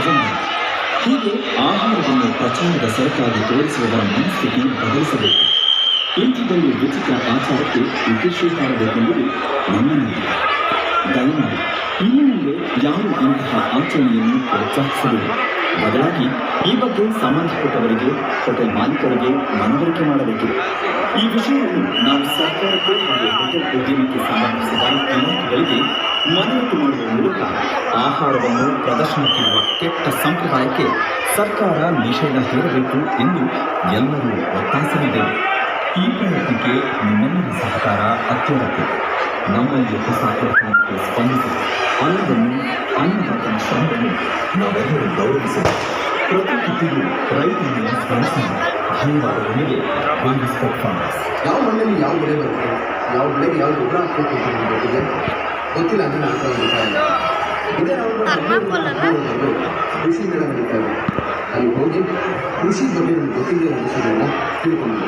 ಯಜಮಾನ. ಹೀಗೆ ಆಹಾರವನ್ನು ಪ್ರಚಾರದ ಸರಕಾಗಿ ತೋರಿಸುವುದರ ಮನಸ್ಥಿತಿ ಬದಲಿಸಬೇಕು. ಇಂಥದ್ದೊಂದು ವಿಚಿತ್ರ ಆಚಾರಕ್ಕೆ ವಿಕೇಶಿ ಮಾಡಬೇಕೆಂಬುದು ನಮ್ಮ ನೀತಿ. ದಯಮಾಡಿ ಇನ್ನು ಮುಂದೆ ಯಾರು ಇಂತಹ ಆಚರಣೆಯನ್ನು ಪ್ರೋತ್ಸಾಹಿಸಬೇಕು. ಬದಲಾಗಿ ಈ ಬಗ್ಗೆ ಸಂಬಂಧಪಟ್ಟವರಿಗೆ, ಹೋಟೆಲ್ ಮಾಲೀಕರಿಗೆ ಮನವರಿಕೆ ಮಾಡಬೇಕಿದೆ. ಈ ವಿಷಯವನ್ನು ನಾವು ಸರ್ಕಾರಕ್ಕೆ ಹಾಗೂ ಹೋಟೆಲ್ ಉದ್ಯಮಕ್ಕೆ ಸಂಬಂಧಿಸಿದ ಇಲಾಖೆಗಳಿಗೆ ಮನವರಿಕೆ ಮಾಡುವ ಮೂಲಕ ಆಹಾರವನ್ನು ಪ್ರದರ್ಶನಕ್ಕಿರುವ ಕೆಟ್ಟ ಸಂಪ್ರದಾಯಕ್ಕೆ ಸರ್ಕಾರ ನಿಷೇಧ ಹೇರಬೇಕು ಎಂದು ಎಲ್ಲರೂ ಒತ್ತಾಯಿಸಲಿದ್ದೇವೆ. ಈ ಪ್ರಯತ್ನಕ್ಕೆ ನಿಮ್ಮೆಲ್ಲರ ಸಹಕಾರ ಅತ್ಯಗತ್ಯ. ನಮ್ಮಲ್ಲಿ ಹೊಸ ಪ್ರಯತ್ನಕ್ಕೆ ಸ್ಪಂದಿಸಿ ಅನ್ನವನ್ನು, ಅನ್ನದಾತನ ಶ್ರಮವನ್ನು ನಾವೆಲ್ಲರೂ ಗೌರವಿಸಬೇಕು. ಪ್ರತಿ ಕಿತ್ತಿಗೂ ರೈತರನ್ನು ಸ್ಮರಿಸೋಣ. ಧನ್ಯವಾದದೊಂದಿಗೆ ಯಾವ ಮಣ್ಣಲ್ಲಿ ಯಾವ ಬೆಳೆ ಬರುತ್ತೆ, ಯಾವ ಬೆಳೆಗೆ ಯಾವ ಗೊಬ್ಬರ ಹಾಕಬೇಕು ಅಂತ ಗೊತ್ತಿದೆ ಗೊತ್ತಿಲ್ಲ ಅಂದರೆ ನಾನು ಇದೇ ನಾವು ಕೃಷಿ ಮೇಳ ನಡೀತಾ ಇದೆ. ಅಲ್ಲಿ ಹೋಗಿ ಕೃಷಿ ಬಗ್ಗೆ ನಮ್ಗೆ ಗೊತ್ತಿದೆ ವಿಷಯಗಳನ್ನ ತಿಳ್ಕೊಂಡು